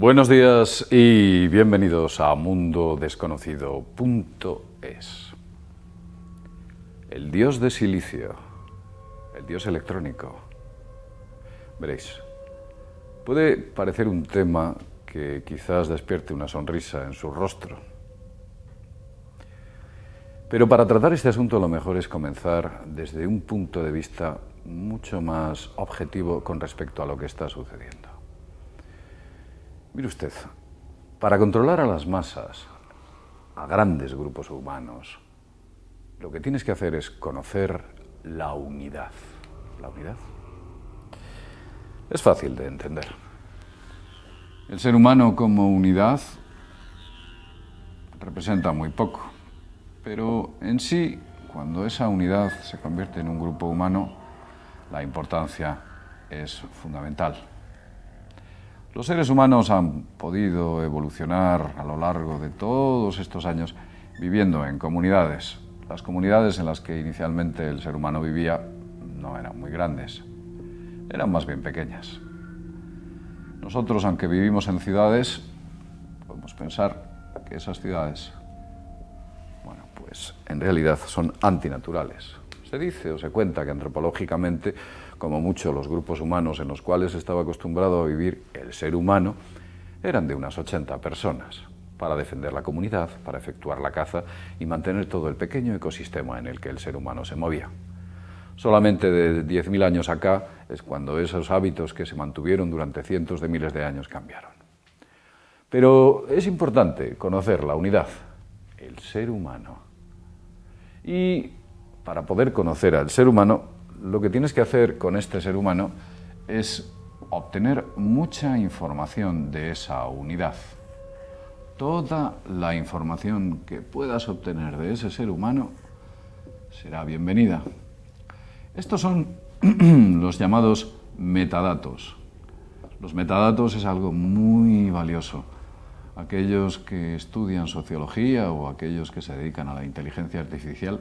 Buenos días y bienvenidos a mundodesconocido.es. El dios de silicio, el dios electrónico. Veréis, puede parecer un tema que quizás despierte una sonrisa en su rostro. Pero para tratar este asunto lo mejor es comenzar desde un punto de vista mucho más objetivo con respecto a lo que está sucediendo. Mire usted, para controlar a las masas, a grandes grupos humanos, lo que tienes que hacer es conocer la unidad. ¿La unidad? Es fácil de entender. El ser humano como unidad representa muy poco, pero en sí, cuando esa unidad se convierte en un grupo humano, la importancia es fundamental. Los seres humanos han podido evolucionar a lo largo de todos estos años viviendo en comunidades. Las comunidades en las que inicialmente el ser humano vivía no eran muy grandes, eran más bien pequeñas. Nosotros, aunque vivimos en ciudades, podemos pensar que esas ciudades, bueno, pues en realidad son antinaturales. Se dice o se cuenta que antropológicamente, como mucho los grupos humanos en los cuales estaba acostumbrado a vivir el ser humano, eran de unas 80 personas, para defender la comunidad, para efectuar la caza y mantener todo el pequeño ecosistema en el que el ser humano se movía. Solamente de 10.000 años acá es cuando esos hábitos que se mantuvieron durante cientos de miles de años cambiaron. Pero es importante conocer la unidad, el ser humano. Y para poder conocer al ser humano, lo que tienes que hacer con este ser humano es obtener mucha información de esa unidad. Toda la información que puedas obtener de ese ser humano será bienvenida. Estos son los llamados metadatos. Los metadatos es algo muy valioso. Aquellos que estudian sociología o aquellos que se dedican a la inteligencia artificial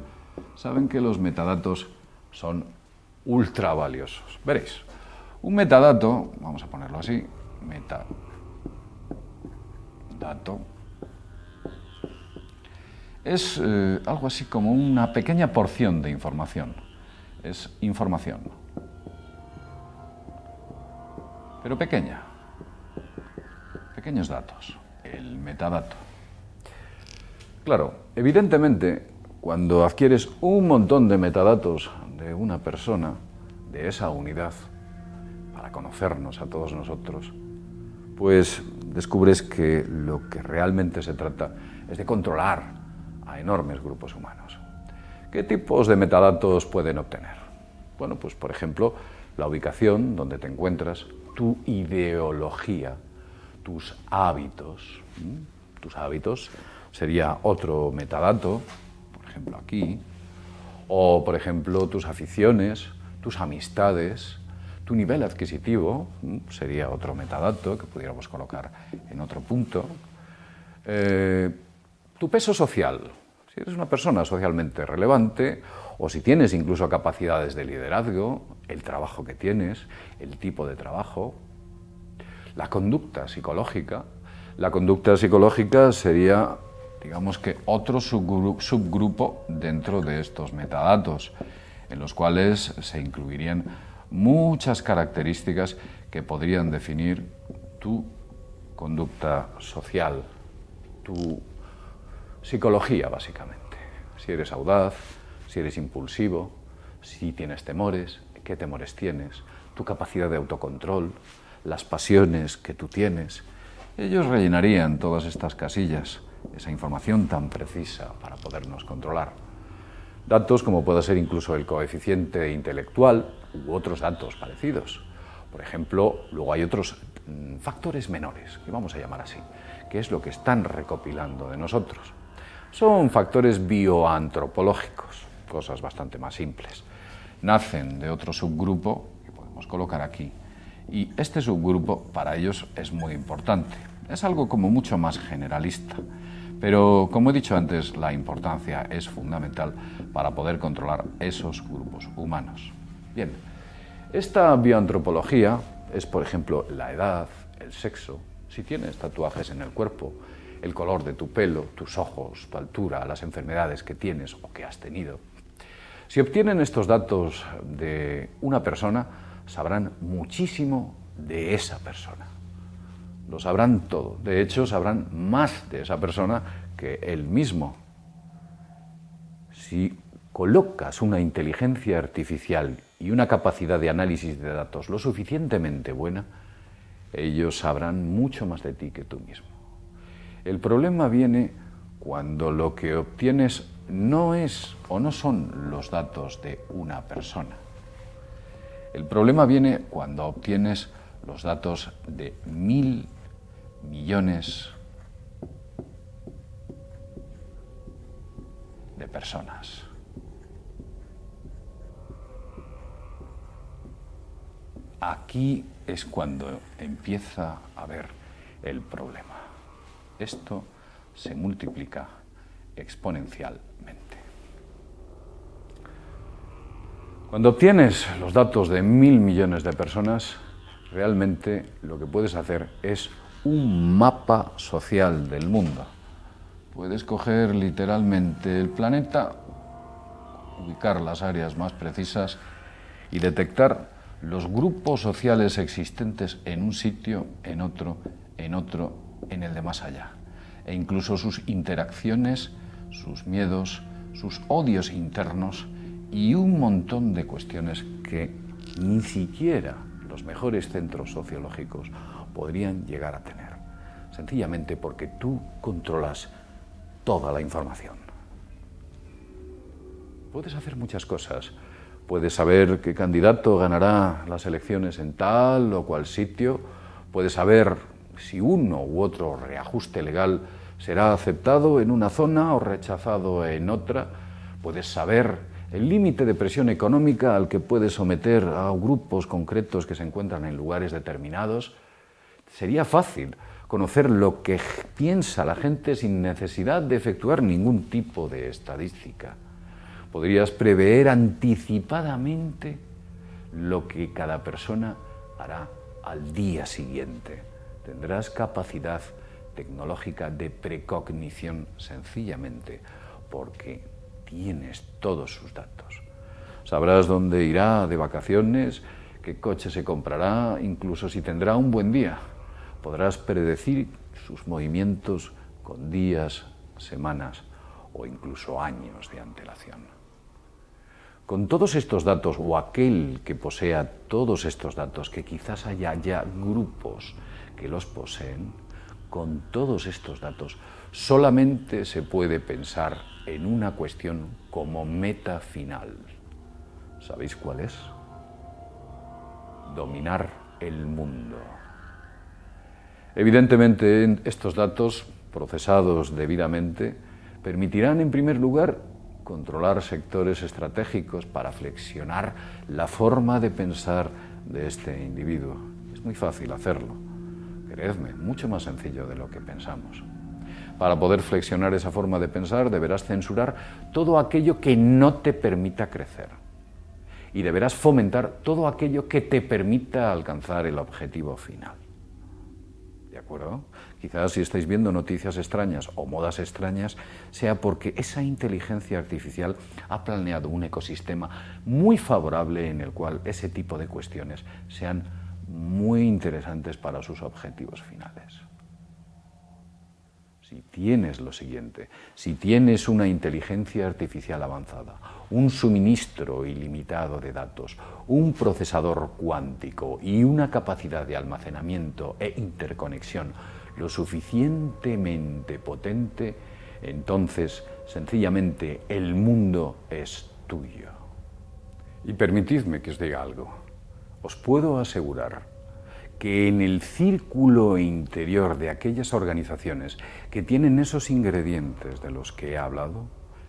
saben que los metadatos son ultra valiosos. Veréis, un metadato, vamos a ponerlo así, metadato, es algo así como una pequeña porción de información. Es información, pero pequeña, pequeños datos, el metadato. Claro, evidentemente, cuando adquieres un montón de metadatos de una persona, de esa unidad, para conocernos a todos nosotros, pues descubres que lo que realmente se trata es de controlar a enormes grupos humanos. ¿Qué tipos de metadatos pueden obtener? Bueno, pues por ejemplo, la ubicación donde te encuentras, tu ideología, tus hábitos. Tus hábitos sería otro metadato, por ejemplo aquí, o por ejemplo tus aficiones, tus amistades, tu nivel adquisitivo, sería otro metadato que pudiéramos colocar en otro punto, tu peso social, si eres una persona socialmente relevante, o si tienes incluso capacidades de liderazgo, el trabajo que tienes, el tipo de trabajo, la conducta psicológica. La conducta psicológica sería, digamos que otro subgrupo dentro de estos metadatos, en los cuales se incluirían muchas características que podrían definir tu conducta social, tu psicología, básicamente. Si eres audaz, si eres impulsivo, si tienes temores, qué temores tienes, tu capacidad de autocontrol, las pasiones que tú tienes. Ellos rellenarían todas estas casillas, esa información tan precisa para podernos controlar. Datos como puede ser incluso el coeficiente intelectual u otros datos parecidos. Por ejemplo, luego hay otros factores menores, que vamos a llamar así, que es lo que están recopilando de nosotros. Son factores bioantropológicos, cosas bastante más simples. Nacen de otro subgrupo, que podemos colocar aquí, y este subgrupo para ellos es muy importante. Es algo como mucho más generalista. Pero, como he dicho antes, la importancia es fundamental para poder controlar esos grupos humanos. Bien, esta bioantropología es, por ejemplo, la edad, el sexo, Si tienes tatuajes en el cuerpo, el color de tu pelo, tus ojos, tu altura, las enfermedades que tienes o que has tenido. Si obtienen estos datos de una persona, sabrán muchísimo de esa persona. Lo sabrán todo. De hecho, sabrán más de esa persona que él mismo. Si colocas una inteligencia artificial y una capacidad de análisis de datos lo suficientemente buena, ellos sabrán mucho más de ti que tú mismo. El problema viene cuando lo que obtienes no es o no son los datos de una persona. El problema viene cuando obtienes los datos de 1.000 millones de personas. Aquí es cuando empieza a haber el problema. Esto se multiplica exponencialmente. Cuando obtienes los datos de 1.000 millones de personas, realmente lo que puedes hacer es un mapa social del mundo. Puedes coger literalmente el planeta, ubicar las áreas más precisas y detectar los grupos sociales existentes en un sitio, en otro, en el de más allá. E incluso sus interacciones, sus miedos, sus odios internos y un montón de cuestiones que ni siquiera los mejores centros sociológicos podrían llegar a tener. Sencillamente porque tú controlas toda la información. Puedes hacer muchas cosas. Puedes saber qué candidato ganará las elecciones en tal o cual sitio. Puedes saber si uno u otro reajuste legal será aceptado en una zona o rechazado en otra. Puedes saber el límite de presión económica al que puedes someter a grupos concretos que se encuentran en lugares determinados. Sería fácil conocer lo que piensa la gente sin necesidad de efectuar ningún tipo de estadística. Podrías prever anticipadamente lo que cada persona hará al día siguiente. Tendrás capacidad tecnológica de precognición sencillamente porque tienes todos sus datos. Sabrás dónde irá de vacaciones, qué coche se comprará, incluso si tendrá un buen día. Podrás predecir sus movimientos con días, semanas o incluso años de antelación. Con todos estos datos, o aquel que posea todos estos datos, que quizás haya ya grupos que los poseen, con todos estos datos solamente se puede pensar en una cuestión como meta final. ¿Sabéis cuál es? Dominar el mundo. Evidentemente, estos datos, procesados debidamente, permitirán, en primer lugar, controlar sectores estratégicos para flexionar la forma de pensar de este individuo. Es muy fácil hacerlo. Creedme, mucho más sencillo de lo que pensamos. Para poder flexionar esa forma de pensar, deberás censurar todo aquello que no te permita crecer. Y deberás fomentar todo aquello que te permita alcanzar el objetivo final. ¿De acuerdo? Quizás si estáis viendo noticias extrañas o modas extrañas, sea porque esa inteligencia artificial ha planeado un ecosistema muy favorable en el cual ese tipo de cuestiones sean muy interesantes para sus objetivos finales. Si tienes lo siguiente, si tienes una inteligencia artificial avanzada, un suministro ilimitado de datos, un procesador cuántico y una capacidad de almacenamiento e interconexión lo suficientemente potente, entonces, sencillamente, el mundo es tuyo. Y permitidme que os diga algo. Os puedo asegurar que en el círculo interior de aquellas organizaciones que tienen esos ingredientes de los que he hablado,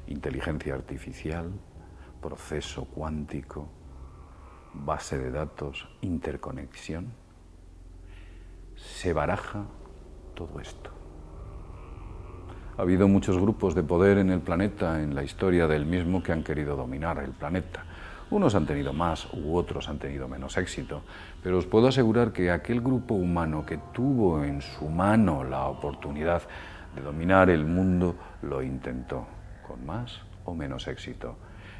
inteligencia artificial, proceso cuántico, base de datos, interconexión, se baraja todo esto. Ha habido muchos grupos de poder en el planeta, en la historia del mismo, que han querido dominar el planeta. Unos han tenido más u otros han tenido menos éxito, pero os puedo asegurar que aquel grupo humano que tuvo en su mano la oportunidad de dominar el mundo lo intentó, con más o menos éxito.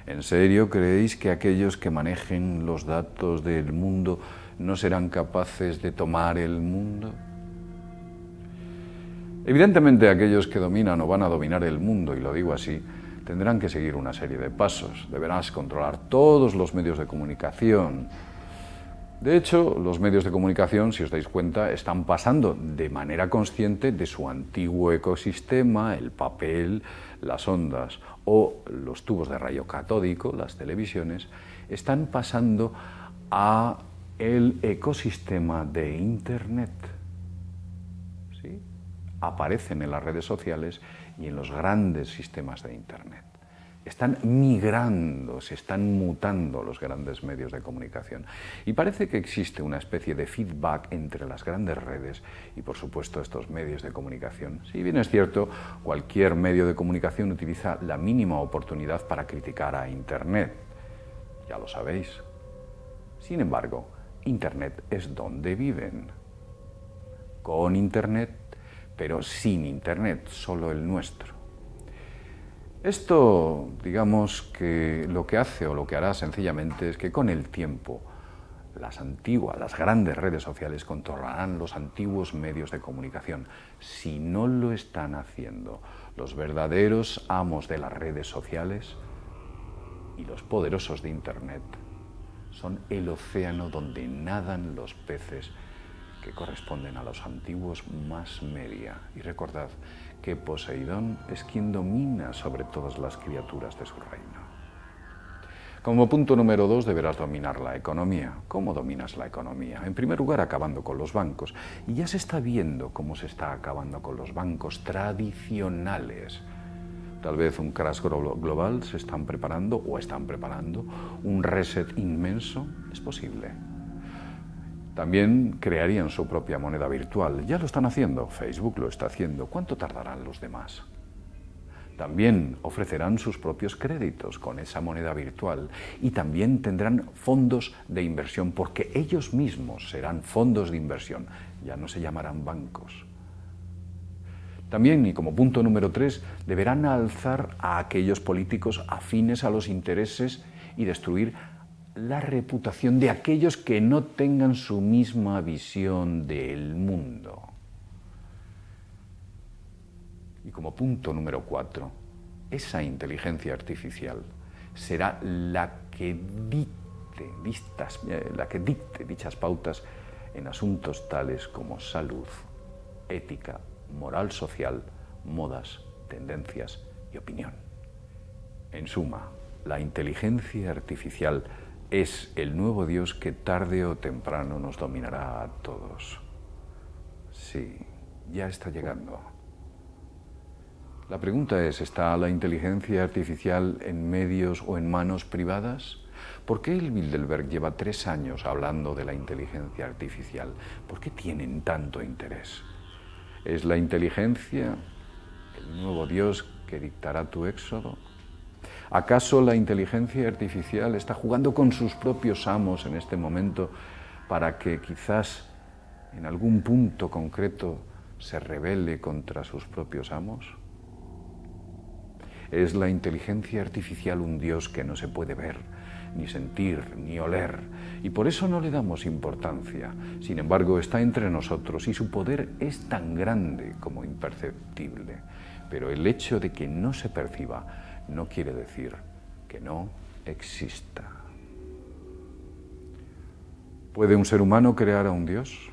¿En serio creéis que aquellos que manejen los datos del mundo no serán capaces de tomar el mundo? Evidentemente, aquellos que dominan o van a dominar el mundo, y lo digo así, tendrán que seguir una serie de pasos. Deberás controlar todos los medios de comunicación. De hecho, los medios de comunicación, si os dais cuenta, están pasando de manera consciente de su antiguo ecosistema, el papel, las ondas o los tubos de rayo catódico, las televisiones, están pasando a el ecosistema de Internet. ¿Sí? Aparecen en las redes sociales y en los grandes sistemas de Internet. Están migrando, se están mutando los grandes medios de comunicación. Y parece que existe una especie de feedback entre las grandes redes y, por supuesto, estos medios de comunicación. Si bien es cierto, cualquier medio de comunicación utiliza la mínima oportunidad para criticar a Internet. Ya lo sabéis. Sin embargo, Internet es donde viven. Con Internet, pero sin Internet, solo el nuestro. Esto, digamos que lo que hace o lo que hará sencillamente es que con el tiempo las grandes redes sociales controlarán los antiguos medios de comunicación. Si no lo están haciendo, los verdaderos amos de las redes sociales y los poderosos de Internet son el océano donde nadan los peces que corresponden a los antiguos más media. Y recordad que Poseidón es quien domina sobre todas las criaturas de su reino. Como punto número 2, deberás dominar la economía. ¿Cómo dominas la economía? En primer lugar, acabando con los bancos. Y ya se está viendo cómo se está acabando con los bancos tradicionales. Tal vez un crash global se están preparando o están preparando, un reset inmenso, es posible. También crearían su propia moneda virtual. Ya lo están haciendo, Facebook lo está haciendo. ¿Cuánto tardarán los demás? También ofrecerán sus propios créditos con esa moneda virtual y también tendrán fondos de inversión porque ellos mismos serán fondos de inversión, ya no se llamarán bancos. También, y como punto número 3, deberán alzar a aquellos políticos afines a los intereses y destruir la reputación de aquellos que no tengan su misma visión del mundo. Y como punto número 4, esa inteligencia artificial será la que dicte dichas pautas en asuntos tales como salud, ética, moral social, modas, tendencias y opinión. En suma, la inteligencia artificial es el nuevo Dios que tarde o temprano nos dominará a todos. Sí, ya está llegando. La pregunta es, ¿está la inteligencia artificial en medios o en manos privadas? ¿Por qué el Bilderberg lleva 3 años hablando de la inteligencia artificial? ¿Por qué tienen tanto interés? ¿Es la inteligencia el nuevo Dios que dictará tu éxodo? ¿Acaso la inteligencia artificial está jugando con sus propios amos en este momento para que quizás en algún punto concreto se rebele contra sus propios amos? ¿Es la inteligencia artificial un Dios que no se puede ver, ni sentir, ni oler, y por eso no le damos importancia? Sin embargo, está entre nosotros y su poder es tan grande como imperceptible. Pero el hecho de que no se perciba no quiere decir que no exista. ¿Puede un ser humano crear a un Dios?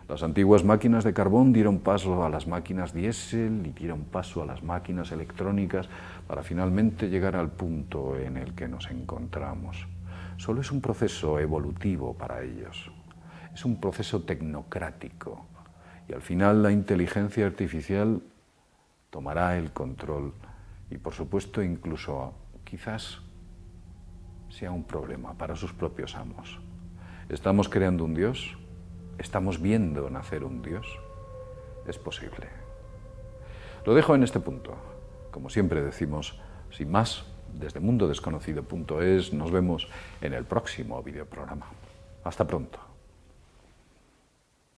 Las antiguas máquinas de carbón dieron paso a las máquinas diésel y dieron paso a las máquinas electrónicas para finalmente llegar al punto en el que nos encontramos. Solo es un proceso evolutivo para ellos. Es un proceso tecnocrático. Y al final la inteligencia artificial tomará el control y, por supuesto, incluso quizás sea un problema para sus propios amos. ¿Estamos creando un Dios? ¿Estamos viendo nacer un Dios? Es posible. Lo dejo en este punto. Como siempre decimos, sin más desde mundodesconocido.es. Nos vemos en el próximo videoprograma. Hasta pronto.